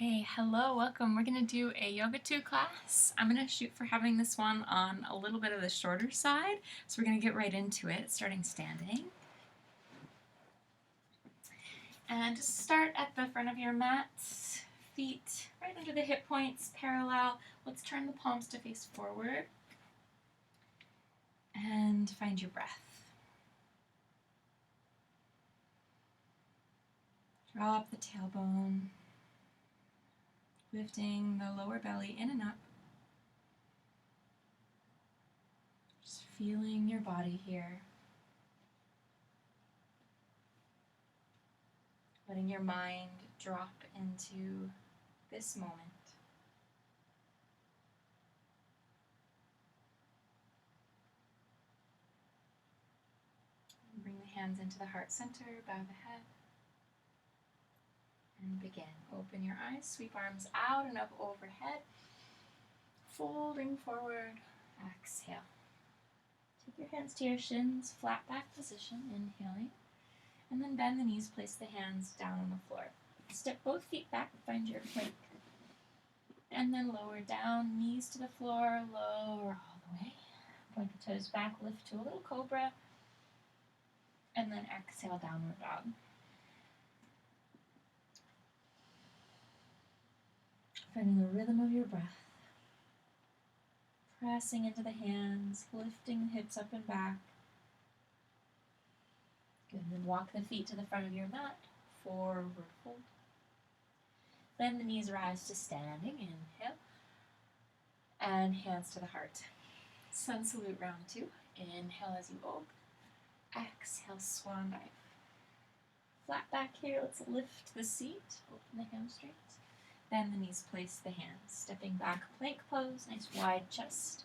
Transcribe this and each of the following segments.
Okay, hello, welcome. We're going to do a Yoga 2 class. I'm going to shoot for having this one on a little bit of the shorter side, so we're going to get right into it, starting standing. And just start at the front of your mat, feet right under the hip points, parallel. Let's turn the palms to face forward and find your breath. Drop the tailbone, lifting the lower belly in and up. Just feeling your body here. Letting your mind drop into this moment. Bring the hands into the heart center, bow the head. And begin. Open your eyes, sweep arms out and up overhead. Folding forward, exhale. Take your hands to your shins, flat back position, inhaling. And then bend the knees, place the hands down on the floor. Step both feet back, find your plank. And then lower down, knees to the floor, lower all the way. Point the toes back, lift to a little cobra. And then exhale, downward dog. Finding the rhythm of your breath. Pressing into the hands, lifting the hips up and back. Good, then walk the feet to the front of your mat, forward fold. Then the knees rise to standing, inhale. And hands to the heart. Sun salute round 2. Inhale as you open. Exhale, swan dive. Flat back here, let's lift the seat, open the hamstrings. Bend the knees, place the hands. Stepping back, plank pose, nice wide chest.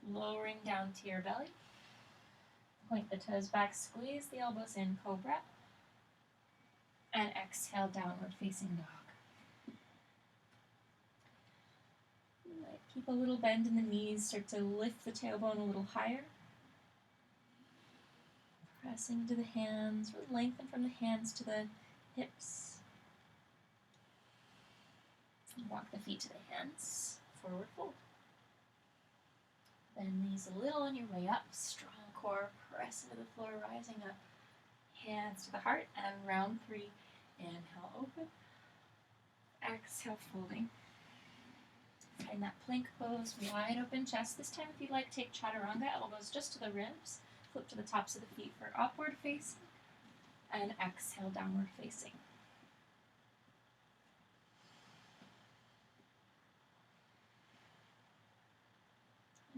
Lowering down to your belly. Point the toes back, squeeze the elbows in, cobra. And exhale, downward facing dog. Keep a little bend in the knees, start to lift the tailbone a little higher. Pressing into the hands, really lengthen from the hands to the hips. Walk the feet to the hands, forward fold. Bend the knees a little on your way up, strong core, press into the floor, rising up. Hands to the heart, and round 3, inhale, open. Exhale, folding. Find that plank pose, wide open chest. This time, if you'd like, take chaturanga, elbows just to the ribs. Flip to the tops of the feet for upward facing. And exhale, downward facing.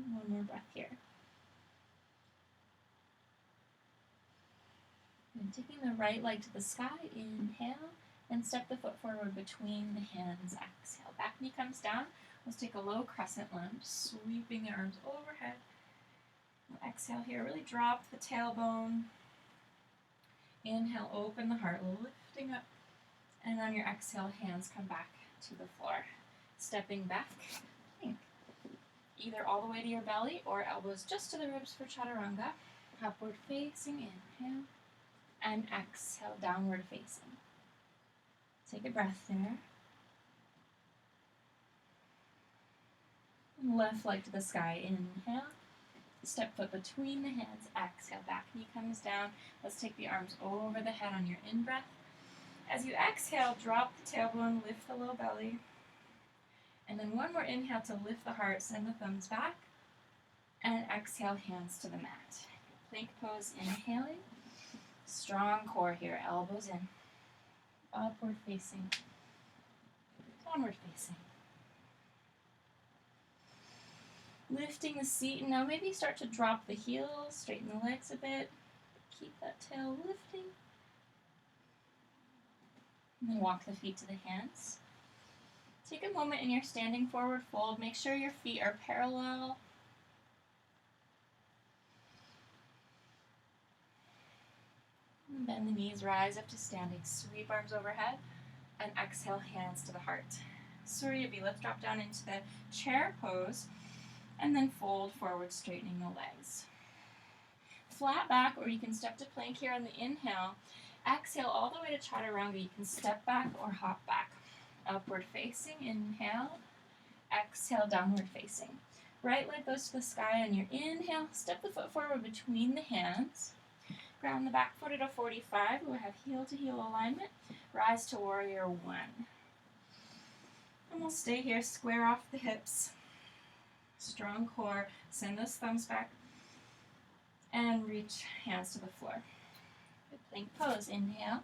And one more breath here. And taking the right leg to the sky, inhale, and step the foot forward between the hands, exhale. Back knee comes down. Let's take a low crescent lunge, sweeping the arms overhead. Exhale here, really drop the tailbone. Inhale, open the heart, lifting up. And on your exhale, hands come back to the floor. Stepping back, plank. Either all the way to your belly or elbows just to the ribs for chaturanga. Upward facing, inhale. And exhale, downward facing. Take a breath there. Left leg to the sky, inhale. Step foot between the hands, exhale, back knee comes down. Let's take the arms over the head on your in-breath. As you exhale, drop the tailbone, lift the low belly. And then one more inhale to lift the heart, send the thumbs back. And exhale, hands to the mat. Plank pose, inhaling. Strong core here, elbows in. Upward facing. Downward facing. Lifting the seat, and now maybe start to drop the heels, straighten the legs a bit. Keep that tail lifting. And then walk the feet to the hands. Take a moment in your standing forward fold. Make sure your feet are parallel. And bend the knees, rise up to standing. Sweep arms overhead. And exhale, hands to the heart. Surya B, let's drop down into the chair pose. And then fold forward, straightening the legs. Flat back, or you can step to plank here on the inhale. Exhale all the way to chaturanga. You can step back or hop back. upward facing, inhale. Exhale, downward facing. Right leg goes to the sky on your inhale. Step the foot forward between the hands. Ground the back foot at a 45. We'll have heel to heel alignment. Rise to warrior one. And we'll stay here, square off the hips. Strong core. Send those thumbs back. And reach hands to the floor. Good plank pose. Inhale.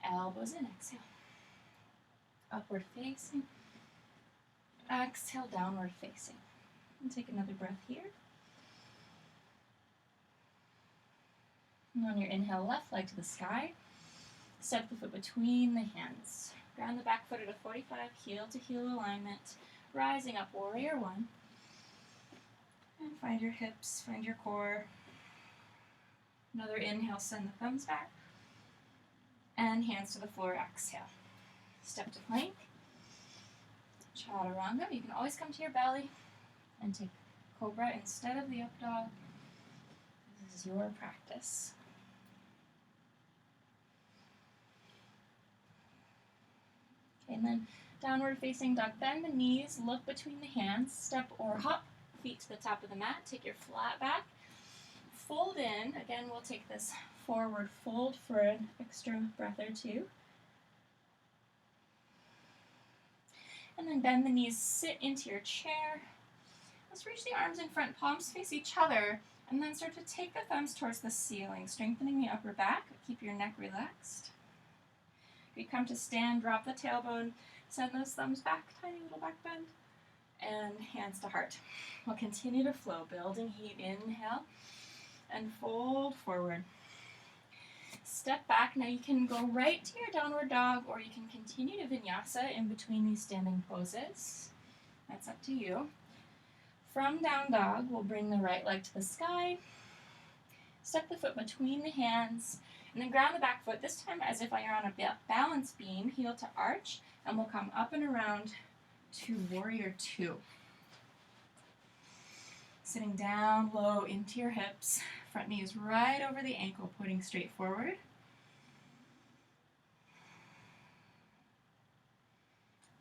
Elbows in. Exhale. Upward facing. Exhale, downward facing. And take another breath here. And on your inhale, left leg to the sky. Step the foot between the hands. Ground the back foot at a 45, heel to heel alignment. Rising up, warrior one. And find your hips, find your core. Another inhale, send the thumbs back. And hands to the floor, exhale. Step to plank. Chaturanga. You can always come to your belly and take cobra instead of the up dog. This is your practice. Okay, and then downward facing dog. Bend the knees, look between the hands, step or hop, feet to the top of the mat. Take your flat back. Fold in. Again, we'll take this forward fold for an extra breath or two. And then bend the knees, sit into your chair. Let's reach the arms in front, palms face each other, and then start to take the thumbs towards the ceiling, strengthening the upper back. Keep your neck relaxed. If you come to stand, drop the tailbone, send those thumbs back, tiny little back bend, and hands to heart. We'll continue to flow, building heat. Inhale, and fold forward. Step back. Now you can go right to your downward dog, or you can continue to vinyasa in between these standing poses. That's up to you. From down dog, we'll bring the right leg to the sky. Step the foot between the hands, and then ground the back foot, this time as if you're on a balance beam, heel to arch, and we'll come up and around to warrior two. Sitting down low into your hips, front knee is right over the ankle, pointing straight forward.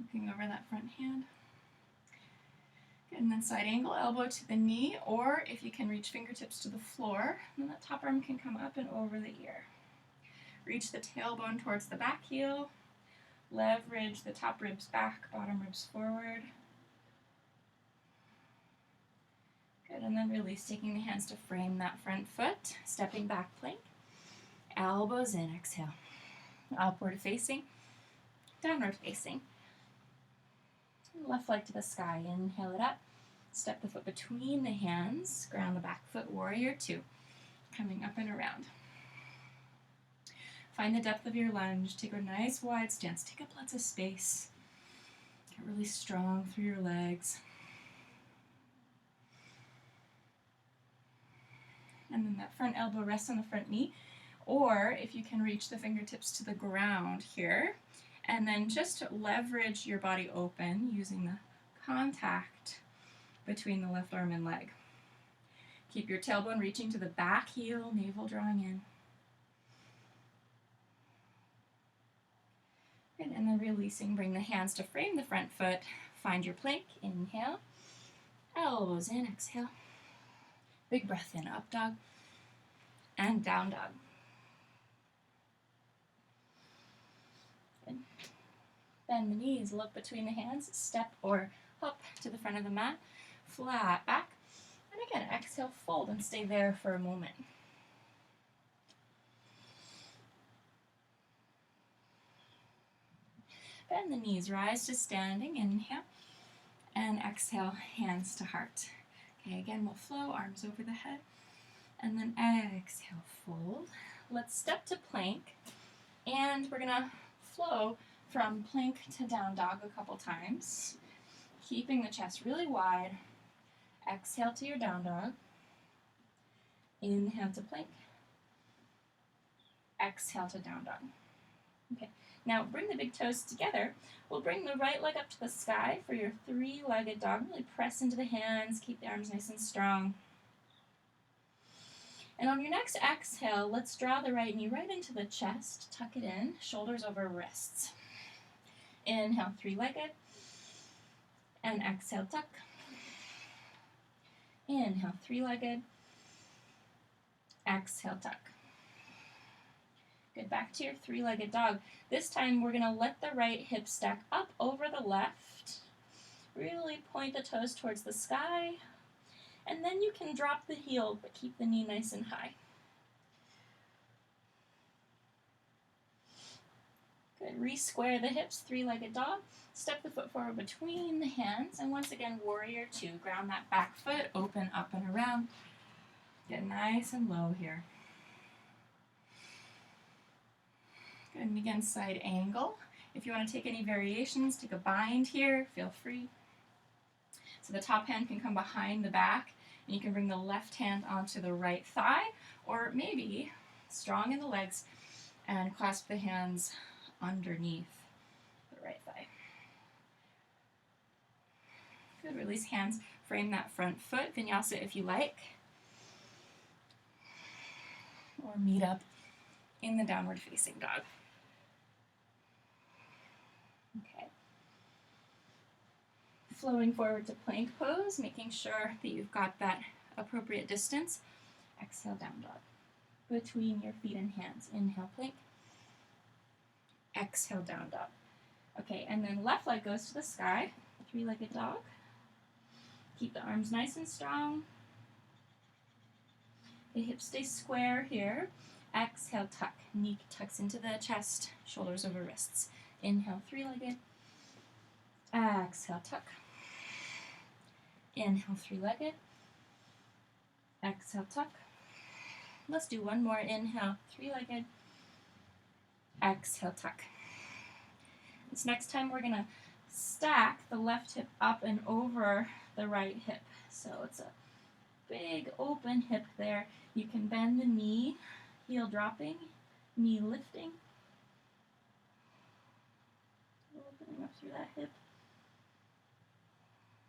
Looking over that front hand. Good, and then side angle, elbow to the knee, or if you can reach fingertips to the floor, then that top arm can come up and over the ear. Reach the tailbone towards the back heel. Leverage the top ribs back, bottom ribs forward. Good, and then release, taking the hands to frame that front foot. Stepping back plank. Elbows in, exhale. Upward facing, downward facing. Left leg to the sky, inhale it up. Step the foot between the hands, ground the back foot, warrior two. Coming up and around. Find the depth of your lunge, take a nice wide stance, take up lots of space. Get really strong through your legs. And then that front elbow rests on the front knee, or if you can reach the fingertips to the ground here, and then just leverage your body open using the contact between the left arm and leg. Keep your tailbone reaching to the back heel, navel drawing in. Good, and then releasing, bring the hands to frame the front foot. Find your plank, inhale. Elbows in, exhale. Big breath in, up dog and down dog. Good. Bend the knees, look between the hands, step or hop to the front of the mat, flat back, and again, exhale, fold and stay there for a moment. Bend the knees, rise to standing, inhale, and exhale, hands to heart. Okay, again, we'll flow, arms over the head, and then exhale, fold. Let's step to plank, and we're gonna flow from plank to down dog a couple times, keeping the chest really wide. Exhale to your down dog. Inhale to plank. Exhale to down dog. Okay, now bring the big toes together. We'll bring the right leg up to the sky for your three-legged dog. Really press into the hands, keep the arms nice and strong. And on your next exhale, let's draw the right knee right into the chest, tuck it in, shoulders over wrists. Inhale, three-legged. And exhale, tuck. Inhale, three-legged. Exhale, tuck. Good, back to your three-legged dog. This time we're gonna let the right hip stack up over the left. Really point the toes towards the sky. And then you can drop the heel, but keep the knee nice and high. Good, re-square the hips, three-legged dog. Step the foot forward between the hands, and once again, warrior two. Ground that back foot, open up and around. Get nice and low here. Good, and again, side angle. If you want to take any variations, take a bind here, feel free. So the top hand can come behind the back, and you can bring the left hand onto the right thigh, or maybe strong in the legs and clasp the hands underneath the right thigh. Good, release hands, frame that front foot, vinyasa if you like, or meet up in the downward facing dog. Okay. Flowing forward to plank pose, making sure that you've got that appropriate distance. Exhale, down dog. Between your feet and hands. Inhale, plank. Exhale, down dog. Okay, and then left leg goes to the sky. Three-legged dog. Keep the arms nice and strong. The hips stay square here. Exhale, tuck. Knee tucks into the chest, shoulders over wrists. Inhale, three-legged. Exhale, tuck. Inhale, three-legged. Exhale, tuck. Let's do one more. Inhale, three-legged. Exhale, tuck. This next time we're going to stack the left hip up and over the right hip. So it's a big open hip there. You can bend the knee, heel dropping, knee lifting. Opening up through that hip.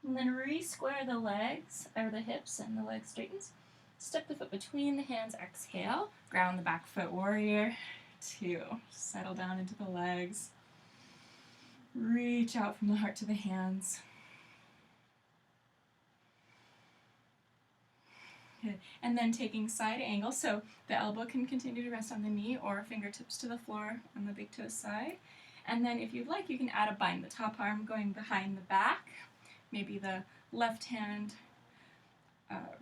And then re-square the legs, or the hips, and the leg straightens. Step the foot between the hands, exhale. Ground the back foot, warrior two. Settle down into the legs. Reach out from the heart to the hands. Good. And then taking side angle, so the elbow can continue to rest on the knee or fingertips to the floor on the big toe side. And then if you'd like, you can add a bind. The top arm going behind the back. Maybe the left hand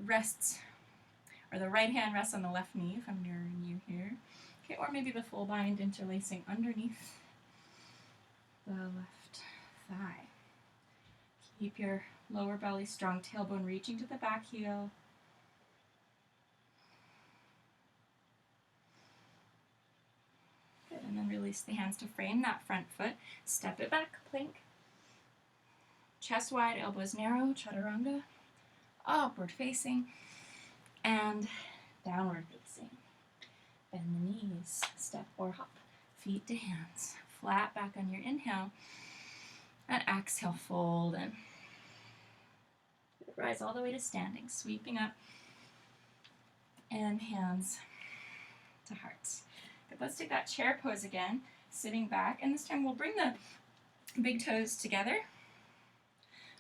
rests, or the right hand rests on the left knee, if I'm mirroring you here. Okay, or maybe the full bind interlacing underneath the left thigh. Keep your lower belly strong, tailbone reaching to the back heel. Good, and then release the hands to frame that front foot. Step it back, plank. Chest wide, elbows narrow, chaturanga. Upward facing and downward facing. Bend the knees, step or hop, feet to hands. Flat back on your inhale, and exhale, fold in. Rise all the way to standing, sweeping up, and hands to hearts. Good, let's take that chair pose again, sitting back, and this time we'll bring the big toes together.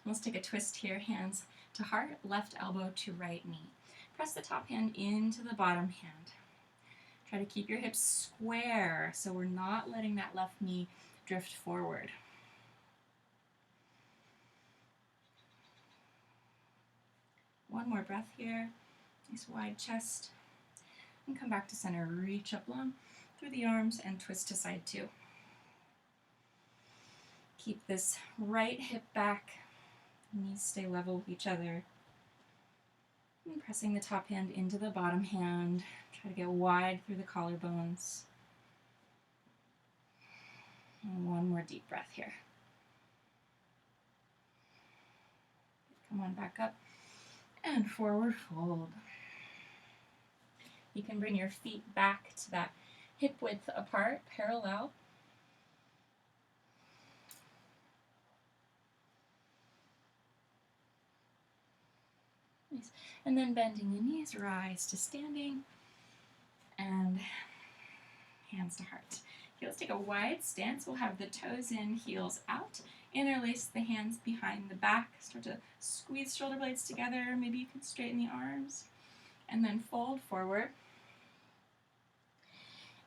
Let's take a twist here, hands to heart, left elbow to right knee. Press the top hand into the bottom hand. Try to keep your hips square so we're not letting that left knee drift forward. One more breath here. Nice wide chest. And come back to center. Reach up long through the arms and twist to side two. Keep this right hip back. Knees stay level with each other. And pressing the top hand into the bottom hand. Try to get wide through the collarbones. And one more deep breath here. Come on back up. And forward fold. You can bring your feet back to that hip width apart, parallel. Nice. And then bending the knees, rise to standing, and hands to heart. Okay, let's take a wide stance. We'll have the toes in, heels out. Interlace the hands behind the back. Start to squeeze shoulder blades together. Maybe you can straighten the arms. And then fold forward.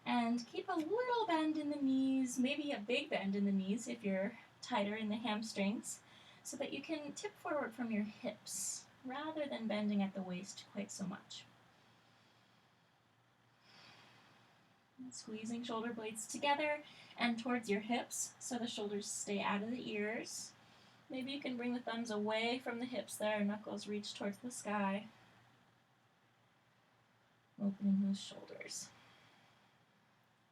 And keep a little bend in the knees, maybe a big bend in the knees if you're tighter in the hamstrings, so that you can tip forward from your hips rather than bending at the waist quite so much. And squeezing shoulder blades together and towards your hips so the shoulders stay out of the ears. Maybe you can bring the thumbs away from the hips there, knuckles reach towards the sky. Opening those shoulders.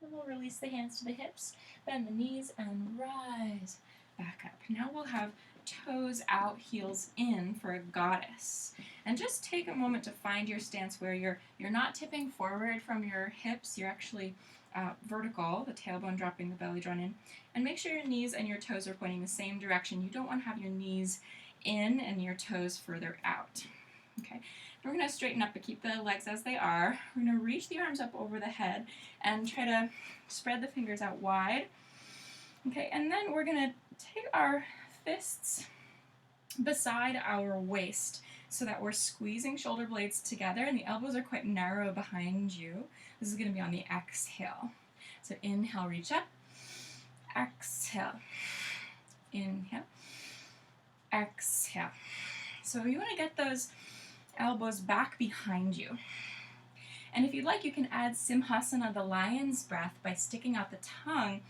And we'll release the hands to the hips, bend the knees, and rise back up. Now we'll have toes out, heels in for a goddess. And just take a moment to find your stance where you're not tipping forward from your hips, you're actually vertical, the tailbone dropping, the belly drawn in. And make sure your knees and your toes are pointing the same direction. You don't want to have your knees in and your toes further out. Okay. We're going to straighten up but keep the legs as they are. We're going to reach the arms up over the head and try to spread the fingers out wide. Okay, and then we're going to take our fists beside our waist so that we're squeezing shoulder blades together and the elbows are quite narrow behind you. This is going to be on the exhale. So inhale, reach up. Exhale. Inhale. Exhale. So you want to get those elbows back behind you. And if you'd like, you can add Simhasana, the lion's breath, by sticking out the tongue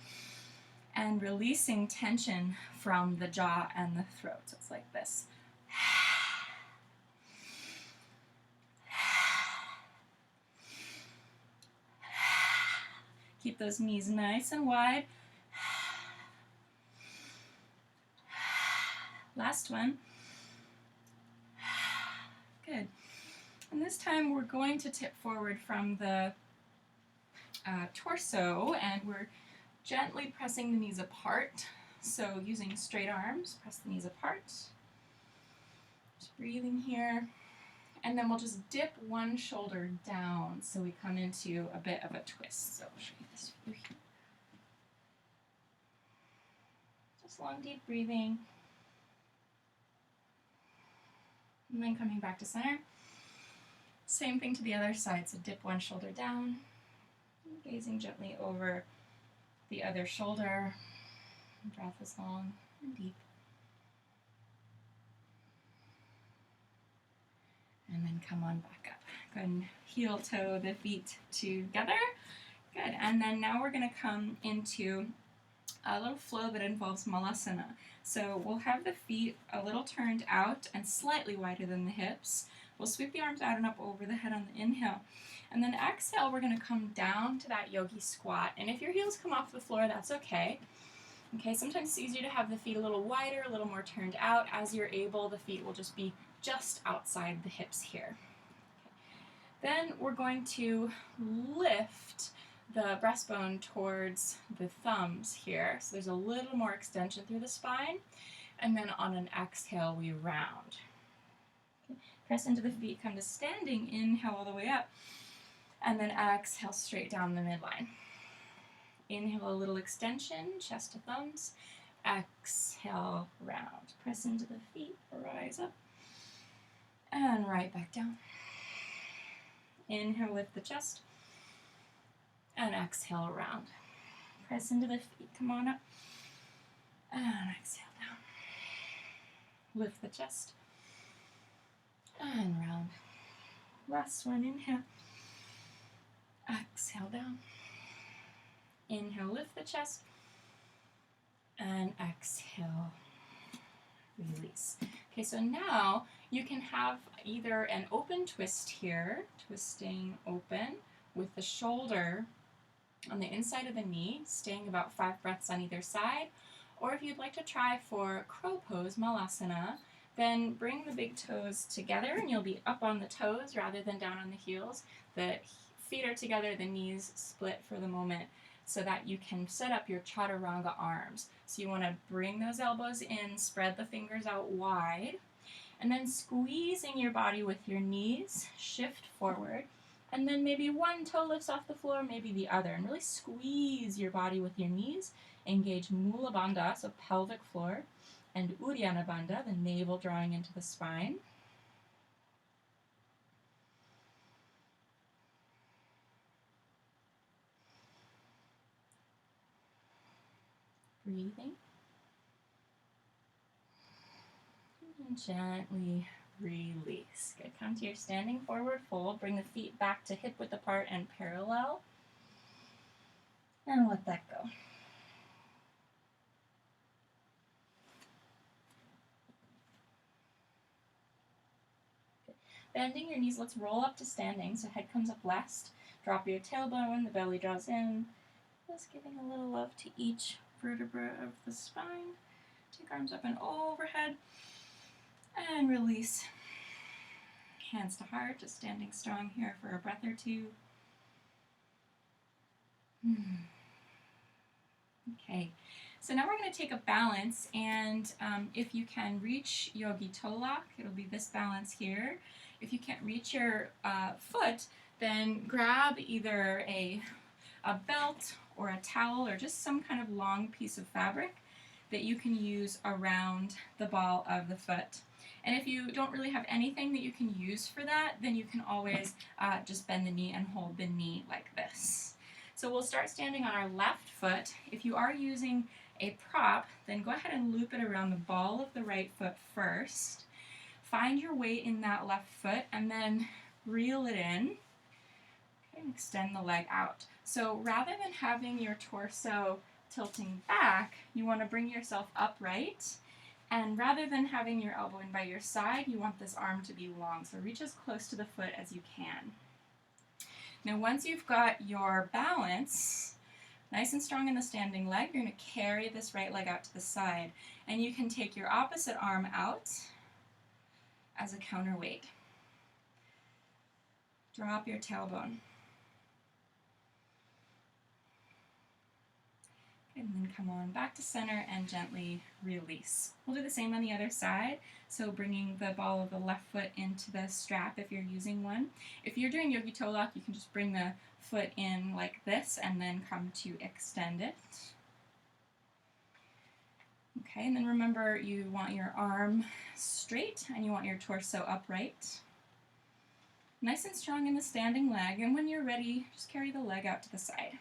and releasing tension from the jaw and the throat. So it's like this. Keep those knees nice and wide. Last one. Good. And this time we're going to tip forward from the torso, and we're gently pressing the knees apart. So using straight arms, press the knees apart. Just breathing here. And then we'll just dip one shoulder down so we come into a bit of a twist. So I'll show you this view here. Just long, deep breathing. And then coming back to center. Same thing to the other side, so dip one shoulder down, gazing gently over the other shoulder. Breath is long and deep. And then come on back up. Go ahead and heel toe the feet together. Good, and then now we're going to come into a little flow that involves malasana. So we'll have the feet a little turned out and slightly wider than the hips. We'll sweep the arms out and up over the head on the inhale. And then exhale, we're going to come down to that yogi squat. And if your heels come off the floor, that's okay. Okay, sometimes it's easier to have the feet a little wider, a little more turned out. As you're able, the feet will just be just outside the hips here. Okay. Then we're going to lift the breastbone towards the thumbs here. So there's a little more extension through the spine. And then on an exhale, we round. Okay. Press into the feet, come to standing, inhale all the way up. And then exhale straight down the midline. Inhale, a little extension, chest to thumbs. Exhale, round. Press into the feet, rise up. And right back down. Inhale, lift the chest. And exhale, round. Press into the feet, come on up. And exhale down. Lift the chest. And round. Last one, inhale. Exhale down. Inhale, lift the chest. And exhale, release. Okay, so now you can have either an open twist here, twisting open with the shoulder on the inside of the knee, staying about 5 breaths on either side. Or if you'd like to try for crow pose, malasana, then bring the big toes together and you'll be up on the toes rather than down on the heels. The feet are together, the knees split for the moment so that you can set up your chaturanga arms. So you want to bring those elbows in, spread the fingers out wide, and then squeezing your body with your knees, shift forward. And then maybe one toe lifts off the floor, maybe the other. And really squeeze your body with your knees. Engage Mula Bandha, so pelvic floor, and Uddiyana Bandha, the navel drawing into the spine. Breathing. And gently release. Good. Come to your standing forward fold. Bring the feet back to hip width apart and parallel. And let that go. Good. Bending your knees, let's roll up to standing. So head comes up west. Drop your tailbone, the belly draws in. Just giving a little love to each vertebra of the spine. Take arms up and overhead. And release. Hands to heart, just standing strong here for a breath or two. Okay, so now we're going to take a balance, and if you can reach Yogi toe lock, it'll be this balance here. If you can't reach your foot, then grab either a belt or a towel or just some kind of long piece of fabric that you can use around the ball of the foot. And if you don't really have anything that you can use for that, then you can always just bend the knee and hold the knee like this. So we'll start standing on our left foot. If you are using a prop, then go ahead and loop it around the ball of the right foot first. Find your weight in that left foot and then reel it in. Okay, and extend the leg out. So rather than having your torso tilting back, you want to bring yourself upright. And rather than having your elbow in by your side, you want this arm to be long. So reach as close to the foot as you can. Now once you've got your balance, nice and strong in the standing leg, you're going to carry this right leg out to the side. And you can take your opposite arm out as a counterweight. Drop your tailbone. And then come on back to center and gently release. We'll do the same on the other side. So bringing the ball of the left foot into the strap if you're using one. If you're doing Yogi toe lock, you can just bring the foot in like this and then come to extend it. Okay, and then remember you want your arm straight and you want your torso upright. Nice and strong in the standing leg, and when you're ready, just carry the leg out to the side.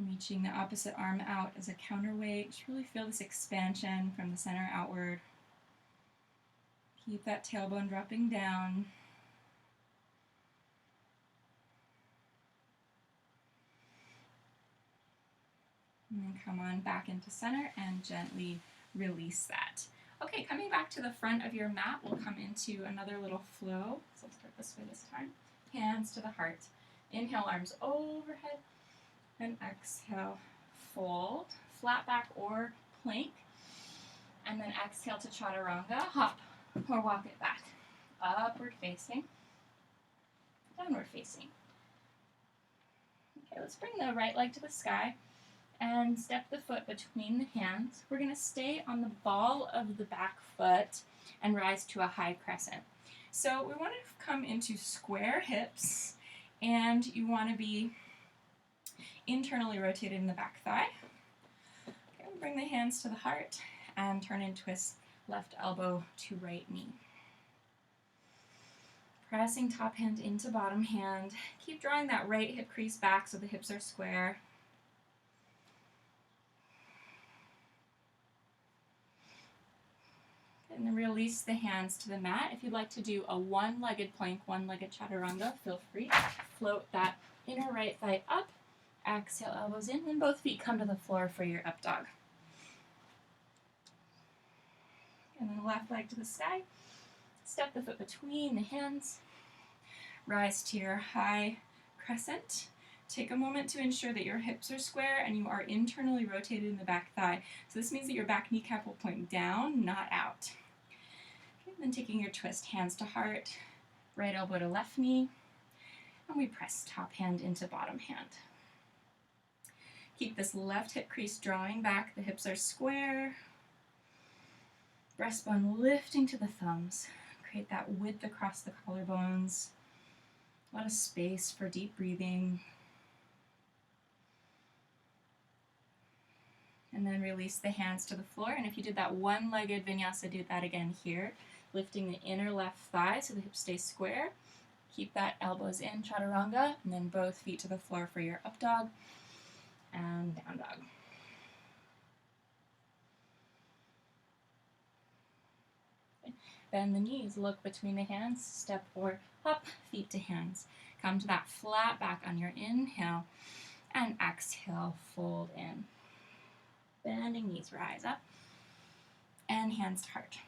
Reaching the opposite arm out as a counterweight. Just really feel this expansion from the center outward. Keep that tailbone dropping down. And then come on back into center and gently release that. Okay, coming back to the front of your mat, we'll come into another little flow. So let's start this way this time. Hands to the heart. Inhale, arms overhead. And exhale, fold, flat back or plank. And then exhale to chaturanga, hop or walk it back. Upward facing, downward facing. Okay, let's bring the right leg to the sky and step the foot between the hands. We're going to stay on the ball of the back foot and rise to a high crescent. So we want to come into square hips, and you want to be internally rotated in the back thigh. Okay, bring the hands to the heart and turn and twist left elbow to right knee. Pressing top hand into bottom hand. Keep drawing that right hip crease back so the hips are square. And then release the hands to the mat. If you'd like to do a one-legged plank, one-legged chaturanga, feel free. Float that inner right thigh up. Exhale, elbows in, and both feet come to the floor for your up dog. And then left leg to the sky. Step the foot between the hands. Rise to your high crescent. Take a moment to ensure that your hips are square and you are internally rotated in the back thigh. So this means that your back kneecap will point down, not out. Okay, then taking your twist, hands to heart, right elbow to left knee, and we press top hand into bottom hand. Keep this left hip crease drawing back, the hips are square. Breastbone lifting to the thumbs. Create that width across the collarbones. A lot of space for deep breathing. And then release the hands to the floor. And if you did that one-legged vinyasa, do that again here. Lifting the inner left thigh so the hips stay square. Keep that elbows in, chaturanga, and then both feet to the floor for your up dog and down dog. Okay. Bend the knees, look between the hands, step or hop, feet to hands. Come to that flat back on your inhale, and exhale, fold in. Bending knees, rise up, and hands to heart.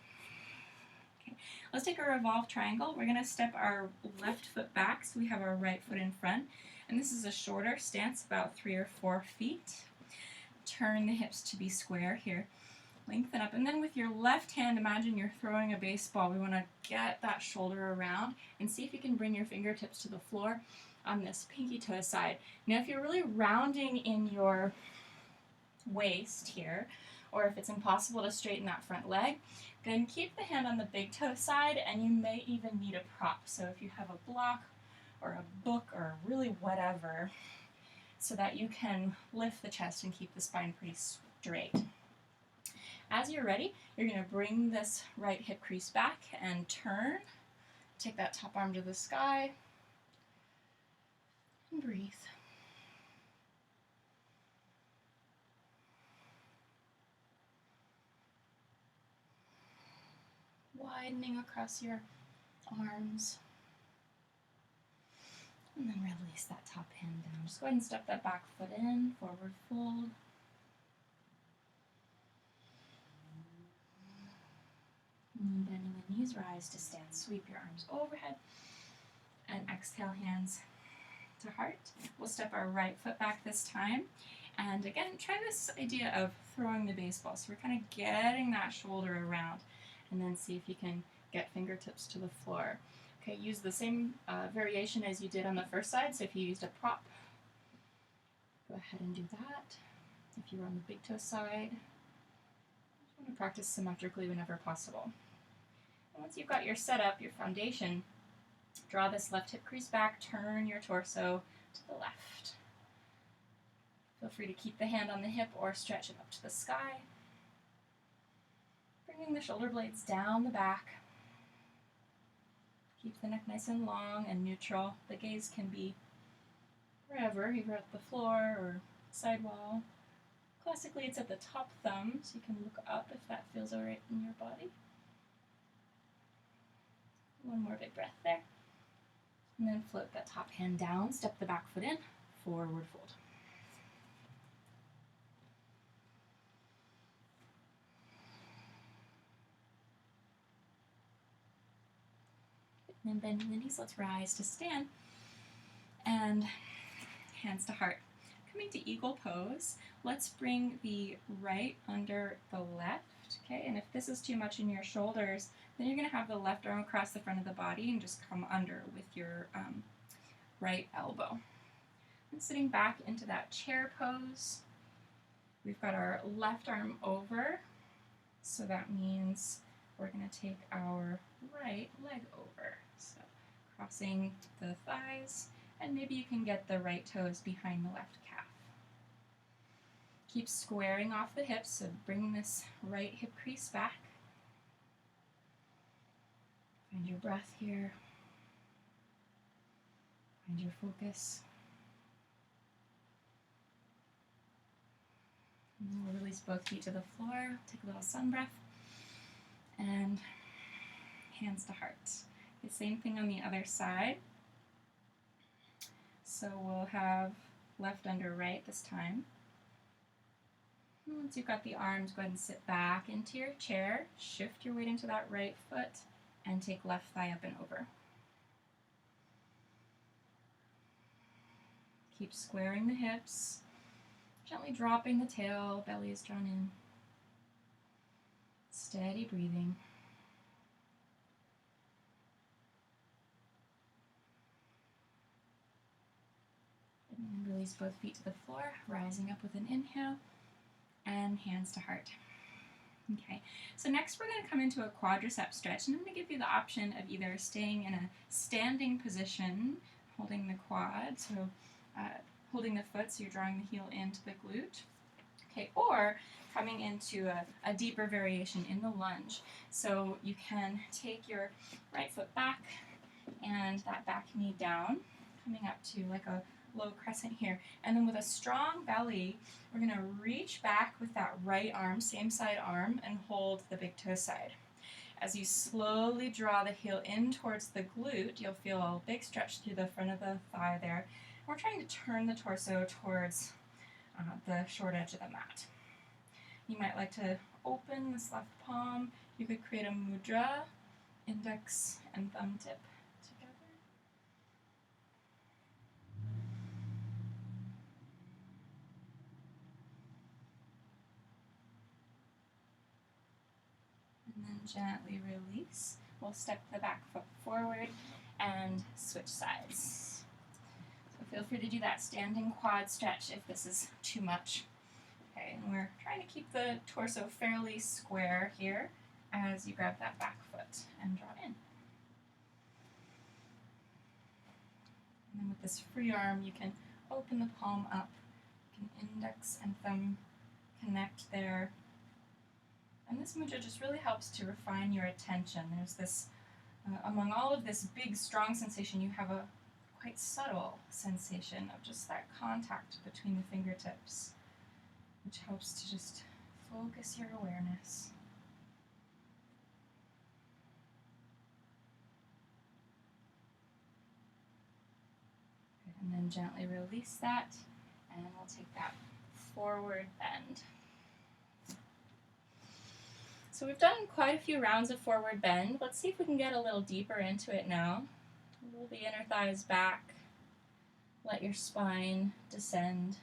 Okay, let's take a revolve triangle. We're gonna step our left foot back so we have our right foot in front. And this is a shorter stance, about 3 or 4 feet. Turn the hips to be square here. Lengthen up, and then with your left hand, imagine you're throwing a baseball. We wanna get that shoulder around and see if you can bring your fingertips to the floor on this pinky toe side. Now, if you're really rounding in your waist here, or if it's impossible to straighten that front leg, then keep the hand on the big toe side, and you may even need a prop. So if you have a block or a book or really whatever, so that you can lift the chest and keep the spine pretty straight. As you're ready, you're going to bring this right hip crease back and turn. Take that top arm to the sky and breathe. Widening across your arms. And then release that top hand down. Just go ahead and step that back foot in, forward fold. And bending the knees, rise to stand. Sweep your arms overhead. And exhale, hands to heart. We'll step our right foot back this time. And again, try this idea of throwing the baseball. So we're kind of getting that shoulder around. And then see if you can get fingertips to the floor. Okay, use the same variation as you did on the first side. So if you used a prop, go ahead and do that. If you were on the big toe side, just want to practice symmetrically whenever possible. And once you've got your setup, your foundation, draw this left hip crease back, turn your torso to the left. Feel free to keep the hand on the hip or stretch it up to the sky. Bringing the shoulder blades down the back. Keep the neck nice and long and neutral. The gaze can be wherever, either at the floor or sidewall. Classically, it's at the top thumb, so you can look up if that feels all right in your body. One more big breath there. And then float that top hand down, step the back foot in, forward fold. And then bending the knees, let's rise to stand. And hands to heart. Coming to eagle pose, let's bring the right under the left, okay? And if this is too much in your shoulders, then you're gonna have the left arm across the front of the body and just come under with your right elbow. And sitting back into that chair pose, we've got our left arm over, so that means we're gonna take our right leg over. So crossing the thighs, and maybe you can get the right toes behind the left calf. Keep squaring off the hips, so bring this right hip crease back. Find your breath here. Find your focus. And we'll release both feet to the floor. Take a little sun breath. And hands to heart. The same thing on the other side. So we'll have left under right this time. And once you've got the arms, go ahead and sit back into your chair. Shift your weight into that right foot and take left thigh up and over. Keep squaring the hips, gently dropping the tail, belly is drawn in. Steady breathing. And release both feet to the floor, rising up with an inhale, and hands to heart. Okay, so next we're going to come into a quadricep stretch, and I'm going to give you the option of either staying in a standing position, holding the quad, so holding the foot so you're drawing the heel into the glute. Okay, or coming into a deeper variation in the lunge. So you can take your right foot back and that back knee down, coming up to like a low crescent here. And then with a strong belly, we're going to reach back with that right arm, same side arm, and hold the big toe side. As you slowly draw the heel in towards the glute, you'll feel a big stretch through the front of the thigh there. We're trying to turn the torso towards the short edge of the mat. You might like to open this left palm. You could create a mudra, index and thumb tip together. And then gently release. We'll step the back foot forward and switch sides. So feel free to do that standing quad stretch if this is too much. Okay, and we're trying to keep the torso fairly square here as you grab that back foot and draw in. And then with this free arm, you can open the palm up. You can index and thumb connect there. And this mudra just really helps to refine your attention. There's this, among all of this big, strong sensation, you have a quite subtle sensation of just that contact between the fingertips, which helps to just focus your awareness. Good. And then gently release that, and we'll take that forward bend. So we've done quite a few rounds of forward bend. Let's see if we can get a little deeper into it now. Roll the inner thighs back. Let your spine descend.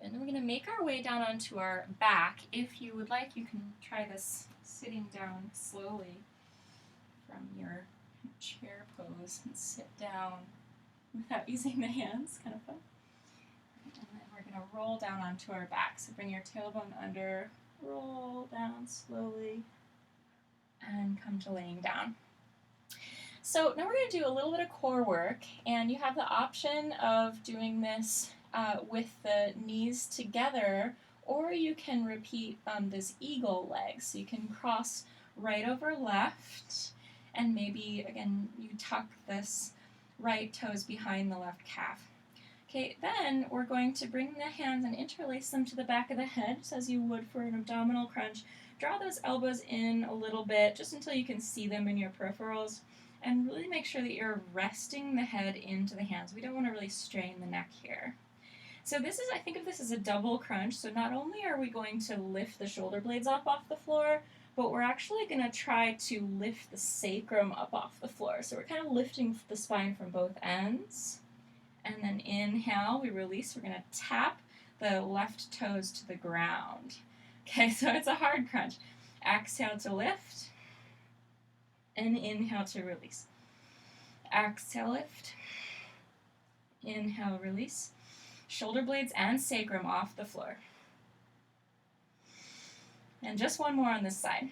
And then we're going to make our way down onto our back. If you would like, you can try this sitting down slowly from your chair pose and sit down without using the hands. Kind of fun. And then we're going to roll down onto our back. So bring your tailbone under, roll down slowly, and come to laying down. So now we're going to do a little bit of core work, and you have the option of doing this with the knees together, or you can repeat this eagle leg. So you can cross right over left, and maybe, again, you tuck this right toes behind the left calf. Okay, then we're going to bring the hands and interlace them to the back of the head, just as you would for an abdominal crunch. Draw those elbows in a little bit, just until you can see them in your peripherals, and really make sure that you're resting the head into the hands. We don't want to really strain the neck here. So this is, I think of this as a double crunch. So not only are we going to lift the shoulder blades up off the floor, but we're actually going to try to lift the sacrum up off the floor. So we're kind of lifting the spine from both ends. And then inhale, we release. We're going to tap the left toes to the ground. Okay, so it's a hard crunch. Exhale to lift. And inhale to release. Exhale, lift. Inhale, release. Shoulder blades and sacrum off the floor. And just one more on this side.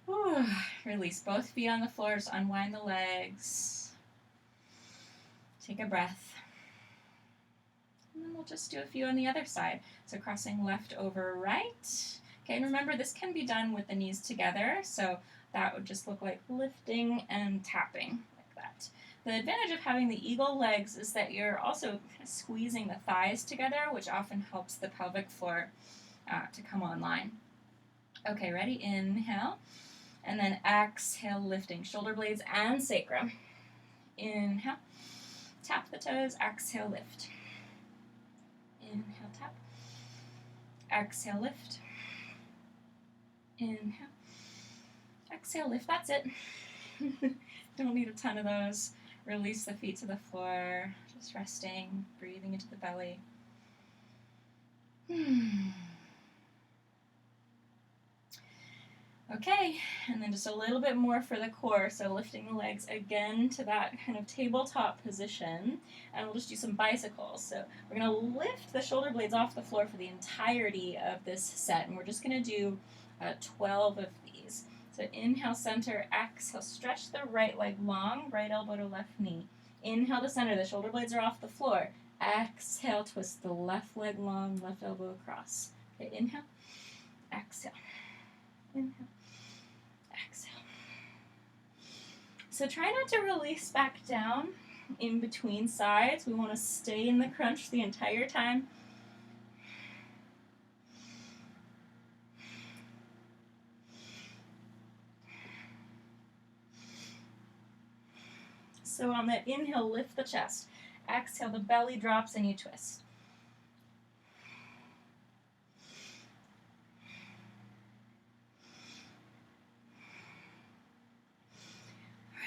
Whew. Release both feet on the floor, just unwind the legs. Take a breath. And then we'll just do a few on the other side. So crossing left over right. Okay, and remember this can be done with the knees together, so that would just look like lifting and tapping like that. The advantage of having the eagle legs is that you're also kind of squeezing the thighs together, which often helps the pelvic floor to come online. Okay, ready? Inhale. And then exhale, lifting shoulder blades and sacrum. Inhale. Tap the toes. Exhale, lift. Inhale, tap. Exhale, lift. Inhale. Exhale, lift. That's it. Don't need a ton of those. Release the feet to the floor, just resting, breathing into the belly. Okay, and then just a little bit more for the core, so lifting the legs again to that kind of tabletop position, and we'll just do some bicycles. So we're going to lift the shoulder blades off the floor for the entirety of this set, and we're just going to do 12 of these. So inhale, center, exhale, stretch the right leg long, right elbow to left knee. Inhale to center, the shoulder blades are off the floor. Exhale, twist the left leg long, left elbow across. Okay, inhale, exhale, inhale. Exhale. So try not to release back down in between sides. We want to stay in the crunch the entire time. So on that inhale, lift the chest. Exhale, the belly drops and you twist.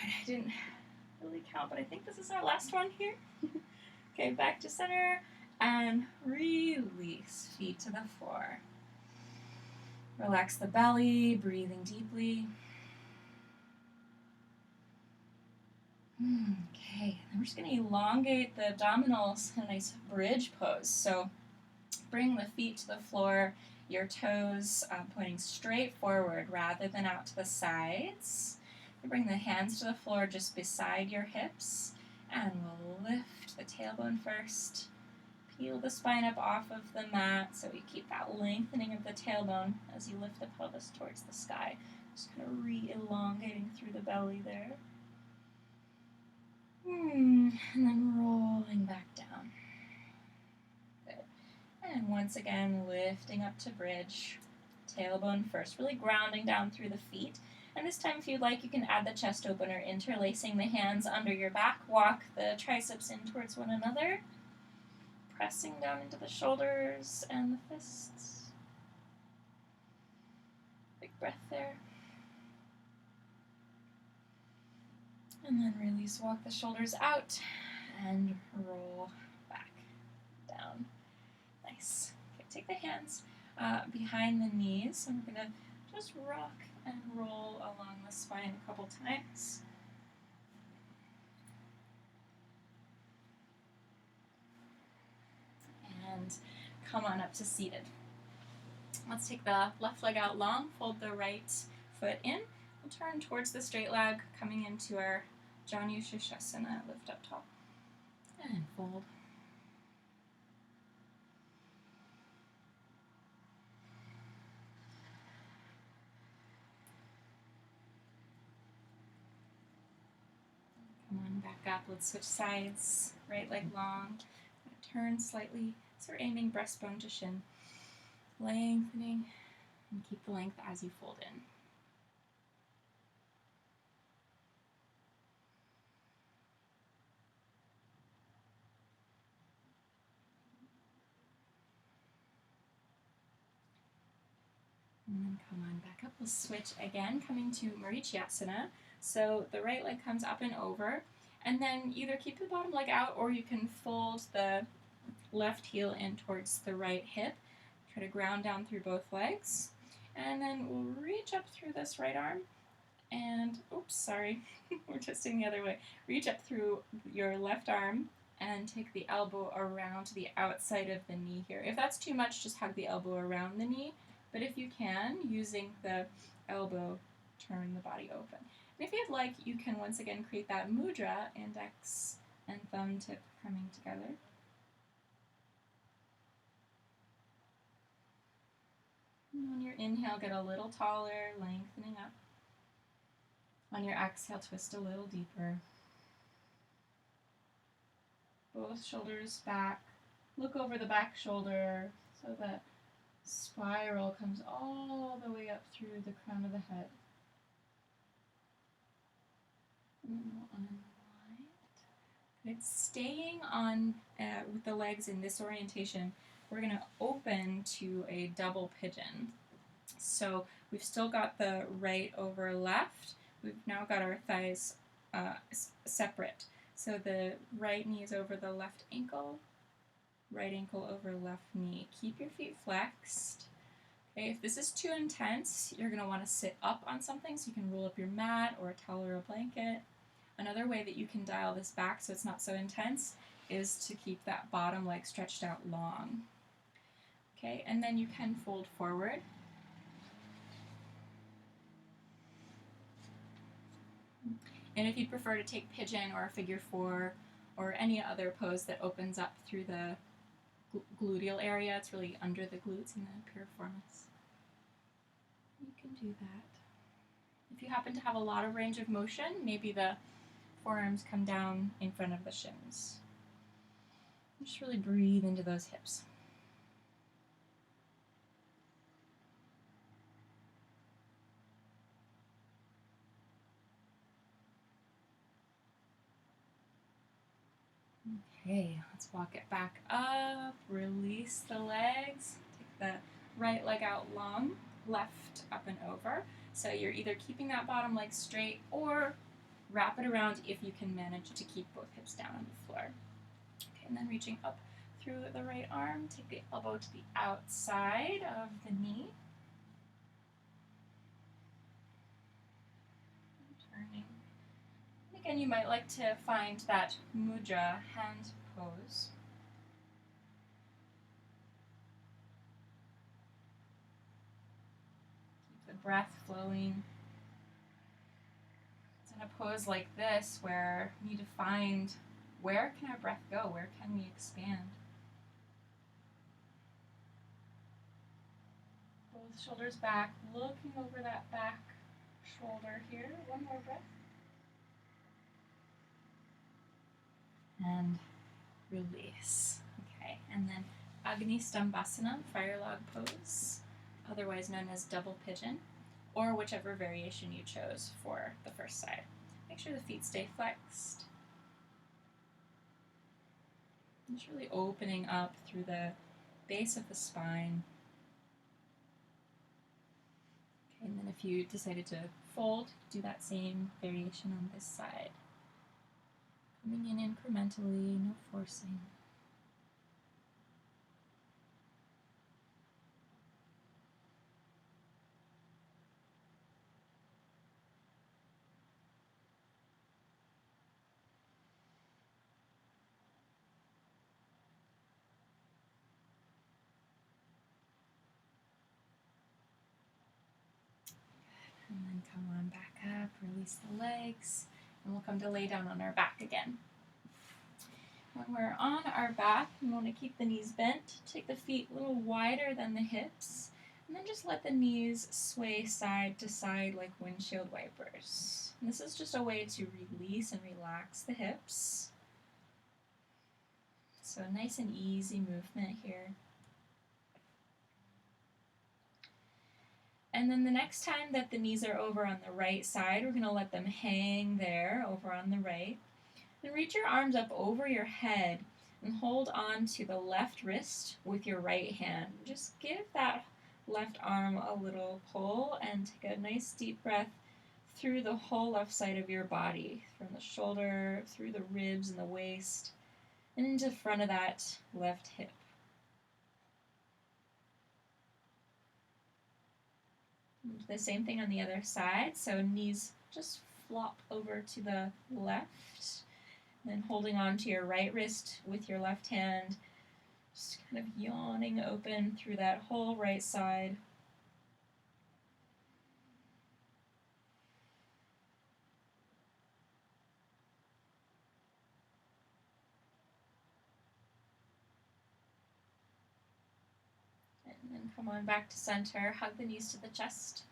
I didn't really count, but I think this is our last one here. Okay, back to center and release, feet to the floor. Relax the belly, breathing deeply. Okay, then we're just going to elongate the abdominals in a nice bridge pose. So bring the feet to the floor, your toes pointing straight forward rather than out to the sides. Bring the hands to the floor just beside your hips, and we'll lift the tailbone first. Peel the spine up off of the mat so you keep that lengthening of the tailbone as you lift the pelvis towards the sky. Just kind of re-elongating through the belly there. And then rolling back down. Good. And once again, lifting up to bridge. Tailbone first, really grounding down through the feet. And this time, if you'd like, you can add the chest opener, interlacing the hands under your back. Walk the triceps in towards one another. Pressing down into the shoulders and the fists. Big breath there. And then release, walk the shoulders out and roll back down. Nice. Okay, take the hands behind the knees. And we're going to just rock and roll along the spine a couple times. And come on up to seated. Let's take the left leg out long, fold the right foot in. We'll turn towards the straight leg, coming into our Janu Shavasana, lift up tall, and fold. Come on, back up, let's switch sides, right leg long, turn slightly, so we're aiming breastbone to shin, lengthening, and keep the length as you fold in. And then come on back up. We'll switch again, coming to Marichyasana. So the right leg comes up and over, and then either keep the bottom leg out or you can fold the left heel in towards the right hip. Try to ground down through both legs. And then we'll reach up through this right arm and, oops, sorry, we're twisting the other way. Reach up through your left arm and take the elbow around to the outside of the knee here. If that's too much, just hug the elbow around the knee. But if you can, using the elbow, turn the body open. And if you'd like, you can once again create that mudra, index and thumb tip coming together. And on your inhale, get a little taller, lengthening up. On your exhale, twist a little deeper. Both shoulders back. Look over the back shoulder so that spiral comes all the way up through the crown of the head. And we'll unwind. Good. Staying on with the legs in this orientation, we're going to open to a double pigeon. So we've still got the right over left. We've now got our thighs separate. So the right knee is over the left ankle, right ankle over left knee. Keep your feet flexed. Okay, if this is too intense, you're going to want to sit up on something, so you can roll up your mat or a towel or a blanket. Another way that you can dial this back so it's not so intense is to keep that bottom leg stretched out long. Okay, and then you can fold forward. And if you'd prefer to take pigeon or figure four or any other pose that opens up through the gluteal area, it's really under the glutes in the piriformis, you can do that. If you happen to have a lot of range of motion, maybe the forearms come down in front of the shins. Just really breathe into those hips. Okay, let's walk it back up, release the legs, take the right leg out long, left up and over. So you're either keeping that bottom leg straight or wrap it around if you can manage to keep both hips down on the floor. Okay, and then reaching up through the right arm, take the elbow to the outside of the knee. Turning. And again, you might like to find that mudra hand pose. Keep the breath flowing. It's in a pose like this where we need to find, where can our breath go? Where can we expand? Both shoulders back, looking over that back shoulder here. One more breath. And release. Okay, and then Agni Stambhasana, fire log pose, otherwise known as double pigeon, or whichever variation you chose for the first side. Make sure the feet stay flexed. Just really opening up through the base of the spine. Okay, and then if you decided to fold, do that same variation on this side. Coming in incrementally, no forcing. And then come on back up, release the legs, and we'll come to lay down on our back again. When we're on our back, we want to keep the knees bent, take the feet a little wider than the hips, and then just let the knees sway side to side like windshield wipers. And this is just a way to release and relax the hips. So nice and easy movement here. And then the next time that the knees are over on the right side, we're going to let them hang there over on the right. Then reach your arms up over your head and hold on to the left wrist with your right hand. Just give that left arm a little pull and take a nice deep breath through the whole left side of your body, from the shoulder, through the ribs and the waist, and into the front of that left hip. And the same thing on the other side, so knees just flop over to the left. Then holding on to your right wrist with your left hand, just kind of yawning open through that whole right side. And then come on back to center, hug the knees to the chest.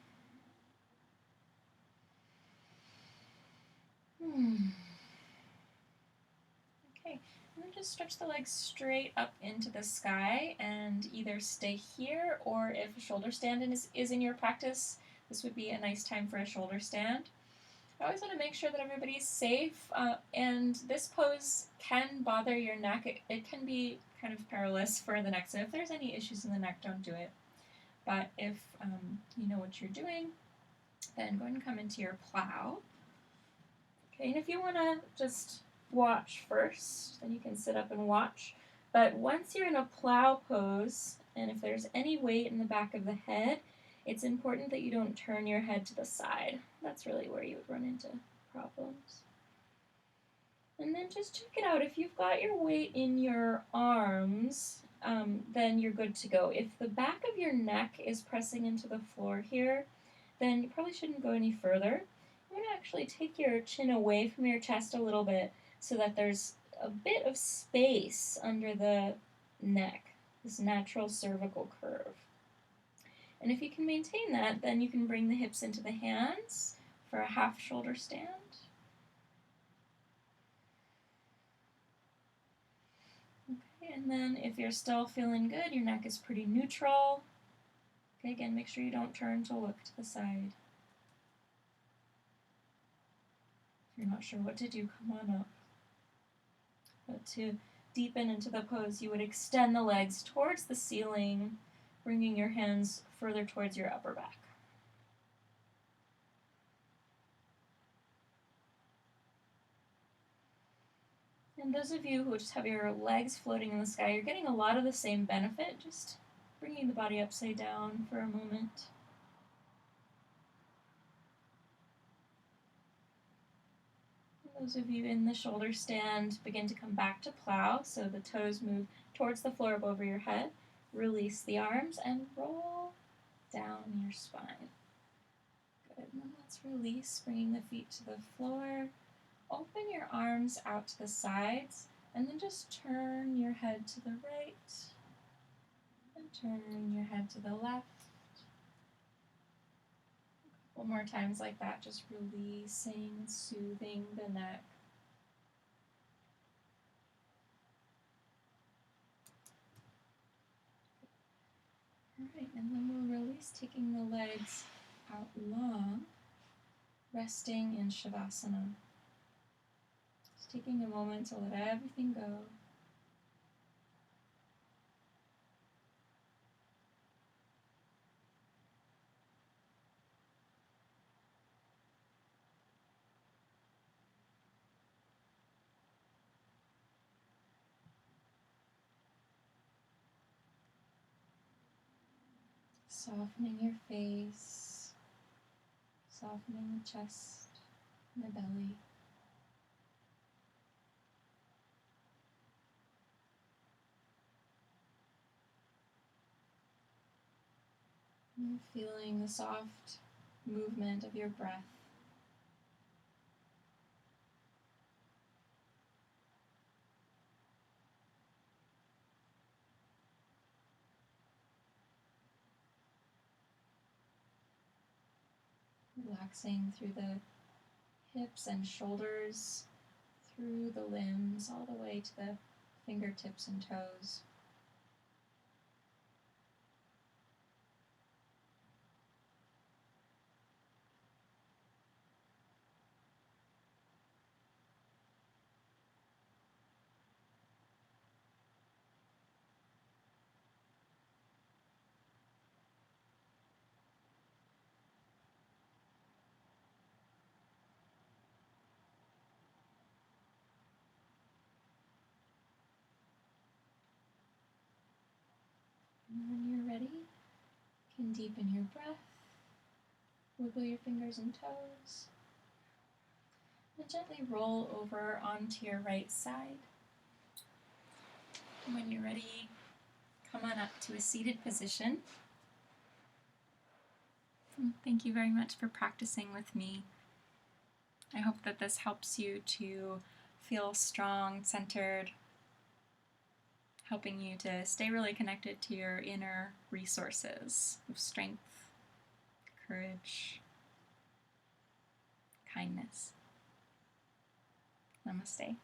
Okay, and then just stretch the legs straight up into the sky and either stay here, or if a shoulder stand is in your practice, this would be a nice time for a shoulder stand. I always want to make sure that everybody's safe, and this pose can bother your neck. It can be kind of perilous for the neck, so if there's any issues in the neck, don't do it. But if you know what you're doing, then go ahead and come into your plow. Okay, and if you want to just watch first, then you can sit up and watch. But once you're in a plow pose And if there's any weight in the back of the head, it's important that you don't turn your head to the side. That's really where you would run into problems. And then just check it out. If you've got your weight in your arms, then you're good to go. If the back of your neck is pressing into the floor here, then you probably shouldn't go any further. I'm going to actually take your chin away from your chest a little bit so that there's a bit of space under the neck, this natural cervical curve. And if you can maintain that, then you can bring the hips into the hands for a half shoulder stand. Okay, and then if you're still feeling good, your neck is pretty neutral. Okay, again, make sure you don't turn to look to the side. If you're not sure what to do, come on up. But to deepen into the pose, you would extend the legs towards the ceiling, bringing your hands further towards your upper back. And those of you who just have your legs floating in the sky, you're getting a lot of the same benefit, just bringing the body upside down for a moment. Those of you in the shoulder stand begin to come back to plow, so the toes move towards the floor above your head. Release the arms and roll down your spine. Good, and then let's release, bringing the feet to the floor. Open your arms out to the sides, and then just turn your head to the right, and turn your head to the left. A couple more times like that, just releasing, soothing the neck. Alright, and then we'll release, taking the legs out long, resting in shavasana. Just taking a moment to let everything go. Softening your face, softening the chest and the belly. And feeling the soft movement of your breath. Relaxing through the hips and shoulders, through the limbs, all the way to the fingertips and toes. And when you're ready, you can deepen your breath, wiggle your fingers and toes, and gently roll over onto your right side. And when you're ready, come on up to a seated position. And thank you very much for practicing with me. I hope that this helps you to feel strong, centered, helping you to stay really connected to your inner resources of strength, courage, kindness. Namaste.